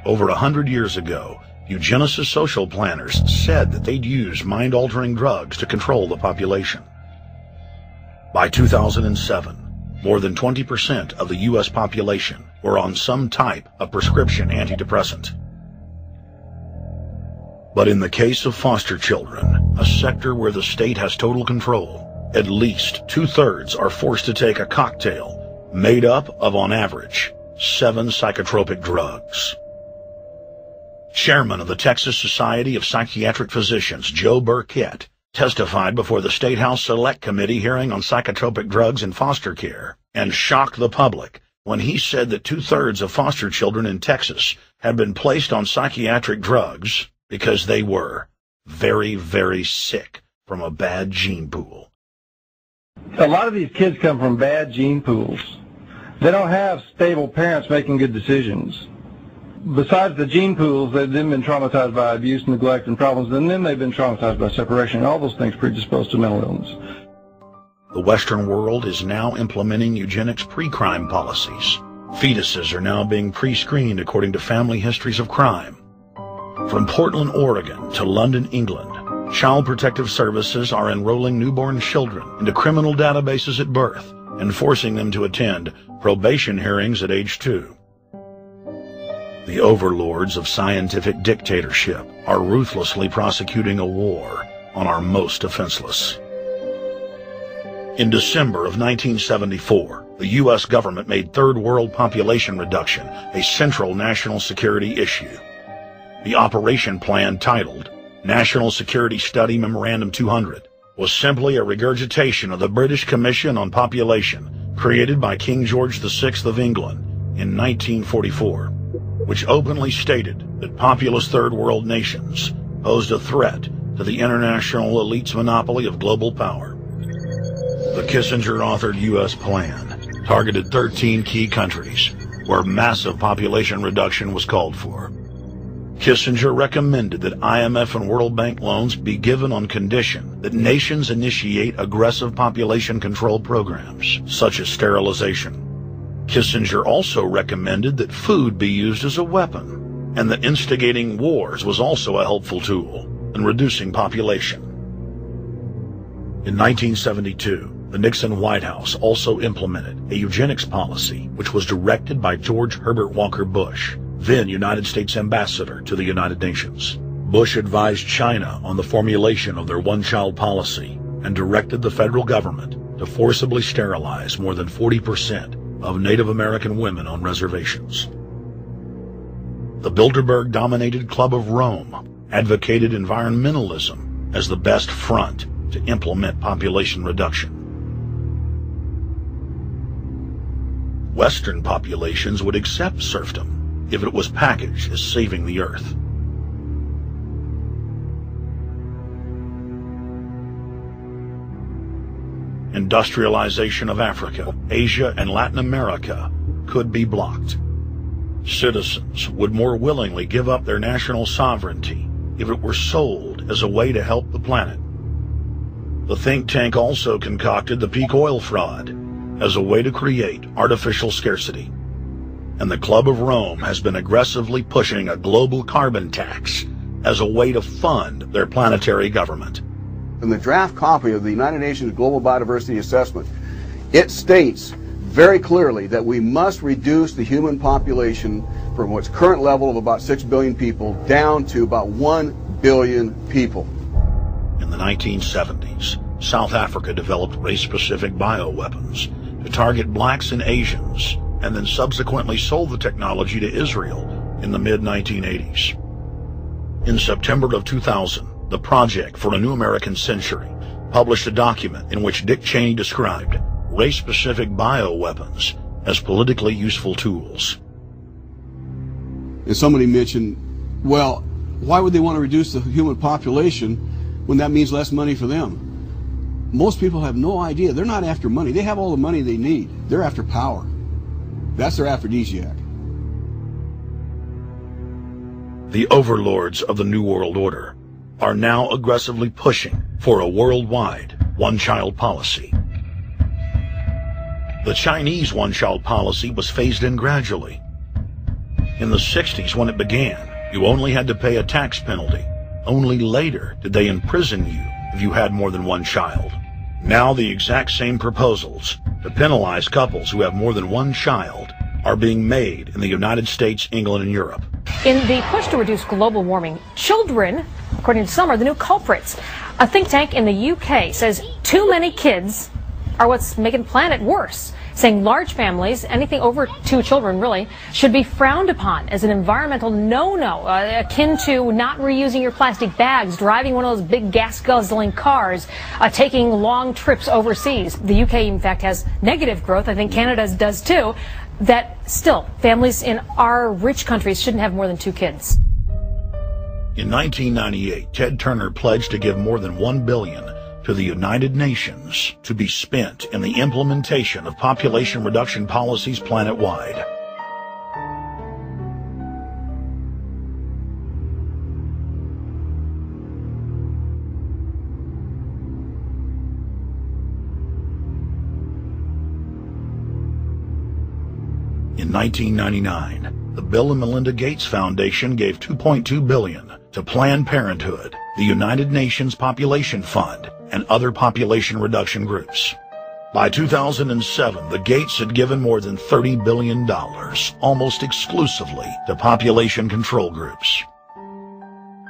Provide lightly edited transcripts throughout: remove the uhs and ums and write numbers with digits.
Over 100 years ago, eugenicist social planners said that they'd use mind-altering drugs to control the population. By 2007, more than 20% of the U.S. population were on some type of prescription antidepressant. But in the case of foster children, a sector where the state has total control, at least 2/3 are forced to take a cocktail made up of, on average, 7 psychotropic drugs. Chairman of the Texas Society of Psychiatric Physicians, Joe Burkett, testified before the State House Select Committee hearing on psychotropic drugs in foster care and shocked the public when he said that 2/3 of foster children in Texas had been placed on psychiatric drugs because they were very, very sick from a bad gene pool. A lot of these kids come from bad gene pools. They don't have stable parents making good decisions. Besides the gene pools, they've then been traumatized by abuse, neglect, and problems, and then they've been traumatized by separation. All those things predispose to mental illness. The Western world is now implementing eugenics pre-crime policies. Fetuses are now being pre-screened according to family histories of crime. From Portland, Oregon to London, England, Child Protective Services are enrolling newborn children into criminal databases at birth and forcing them to attend probation hearings at age 2. The overlords of scientific dictatorship are ruthlessly prosecuting a war on our most defenseless. In December of 1974, the U.S. government made third world population reduction a central national security issue. The operation plan, titled National Security Study Memorandum 200, was simply a regurgitation of the British Commission on Population created by King George VI of England in 1944, which openly stated that populous third world nations posed a threat to the international elite's monopoly of global power. The Kissinger-authored U.S. plan targeted 13 key countries where massive population reduction was called for. Kissinger recommended that IMF and World Bank loans be given on condition that nations initiate aggressive population control programs, such as sterilization. Kissinger also recommended that food be used as a weapon, and that instigating wars was also a helpful tool in reducing population. In 1972, the Nixon White House also implemented a eugenics policy which was directed by George Herbert Walker Bush, then United States Ambassador to the United Nations. Bush advised China on the formulation of their one-child policy and directed the federal government to forcibly sterilize more than 40% of Native American women on reservations. The Bilderberg-dominated Club of Rome advocated environmentalism as the best front to implement population reduction. Western populations would accept serfdom if it was packaged as saving the earth. Industrialization of Africa, Asia, and Latin America could be blocked. Citizens would more willingly give up their national sovereignty if it were sold as a way to help the planet. The think tank also concocted the peak oil fraud as a way to create artificial scarcity. And the Club of Rome has been aggressively pushing a global carbon tax as a way to fund their planetary government. In the draft copy of the United Nations Global Biodiversity Assessment, it states very clearly that we must reduce the human population from its current level of about 6 billion people down to about 1 billion people. In the 1970s, South Africa developed race-specific bioweapons to target blacks and Asians, and then subsequently sold the technology to Israel in the mid-1980s. In September of 2000, the Project for a New American Century published a document in which Dick Cheney described race-specific bioweapons as politically useful tools. And somebody mentioned, well, why would they want to reduce the human population when that means less money for them? Most people have no idea. They're not after money. They have all the money they need. They're after power. That's their aphrodisiac. The overlords of the New World Order are now aggressively pushing for a worldwide one-child policy. The Chinese one-child policy was phased in gradually. In the 60s, when it began, you only had to pay a tax penalty. Only later did they imprison you if you had more than one child. Now the exact same proposals to penalize couples who have more than one child are being made in the United States, England, and Europe. In the push to reduce global warming, children, according to some, are the new culprits. A think tank in the UK says too many kids are what's making the planet worse, saying large families, anything over 2 children really, should be frowned upon as an environmental no-no, akin to not reusing your plastic bags, driving one of those big gas-guzzling cars, taking long trips overseas. The UK, in fact, has negative growth. I think Canada does too. That still, families in our rich countries shouldn't have more than 2 kids. In 1998, Ted Turner pledged to give more than $1 billion to the United Nations to be spent in the implementation of population reduction policies planet-wide. In 1999, the Bill and Melinda Gates Foundation gave $2.2 billion to Planned Parenthood, the United Nations Population Fund, and other population reduction groups. By 2007, the Gates had given more than $30 billion, almost exclusively to population control groups.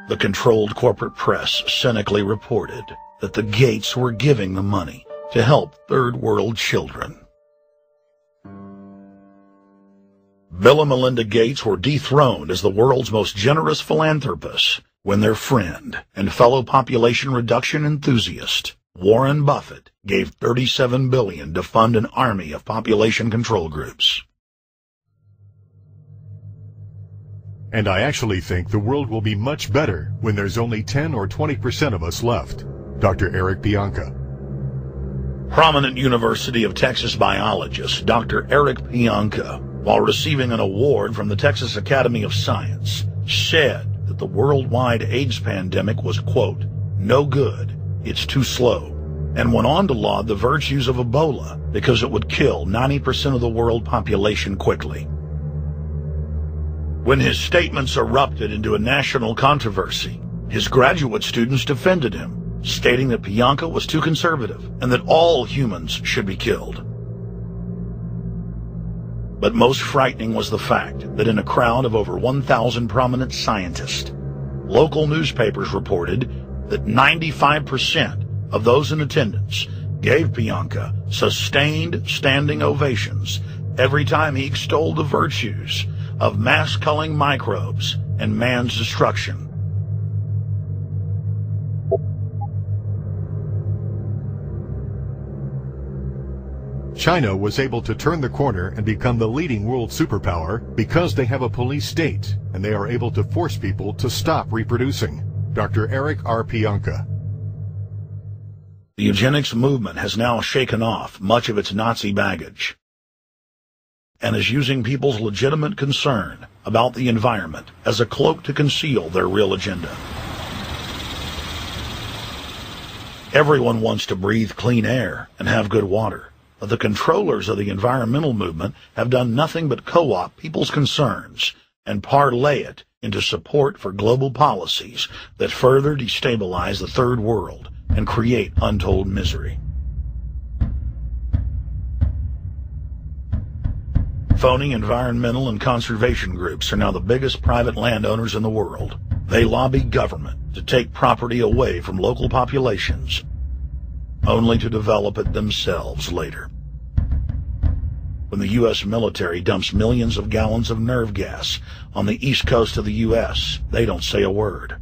The controlled corporate press cynically reported that the Gates were giving the money to help third world children. Bill and Melinda Gates were dethroned as the world's most generous philanthropists when their friend and fellow population reduction enthusiast, Warren Buffett, gave $37 billion to fund an army of population control groups. And I actually think the world will be much better when there's only 10 or 20% of us left. Dr. Eric Pianka. Prominent University of Texas biologist Dr. Eric Pianka, while receiving an award from the Texas Academy of Science, said that the worldwide AIDS pandemic was, quote, no good, it's too slow, and went on to laud the virtues of Ebola because it would kill 90% of the world population quickly. When his statements erupted into a national controversy, his graduate students defended him, stating that Pianka was too conservative and that all humans should be killed. But most frightening was the fact that in a crowd of over 1,000 prominent scientists, local newspapers reported that 95% of those in attendance gave Pianka sustained standing ovations every time he extolled the virtues of mass-culling microbes and man's destruction. China was able to turn the corner and become the leading world superpower because they have a police state and they are able to force people to stop reproducing. Dr. Eric R. Pianka. The eugenics movement has now shaken off much of its Nazi baggage and is using people's legitimate concern about the environment as a cloak to conceal their real agenda. Everyone wants to breathe clean air and have good water. But the controllers of the environmental movement have done nothing but co-opt people's concerns and parlay it into support for global policies that further destabilize the third world and create untold misery. Phony environmental and conservation groups are now the biggest private landowners in the world. They lobby government to take property away from local populations, only to develop it themselves later. When the U.S. military dumps millions of gallons of nerve gas on the east coast of the U.S., they don't say a word.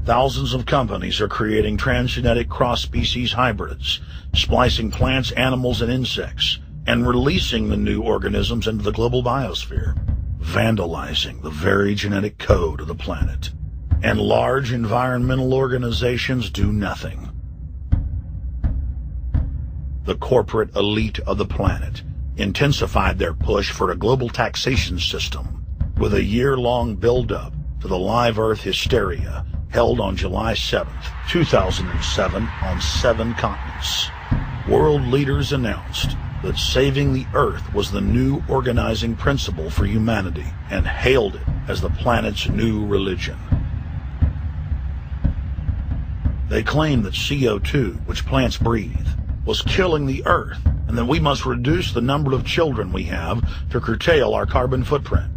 Thousands of companies are creating transgenic cross-species hybrids, splicing plants, animals, and insects, and releasing the new organisms into the global biosphere, vandalizing the very genetic code of the planet. And large environmental organizations do nothing. The corporate elite of the planet intensified their push for a global taxation system with a year-long build-up to the Live Earth hysteria held on July 7, 2007 on 7 continents. World leaders announced that saving the Earth was the new organizing principle for humanity and hailed it as the planet's new religion. They claimed that CO2, which plants breathe, was killing the Earth, and that we must reduce the number of children we have to curtail our carbon footprint.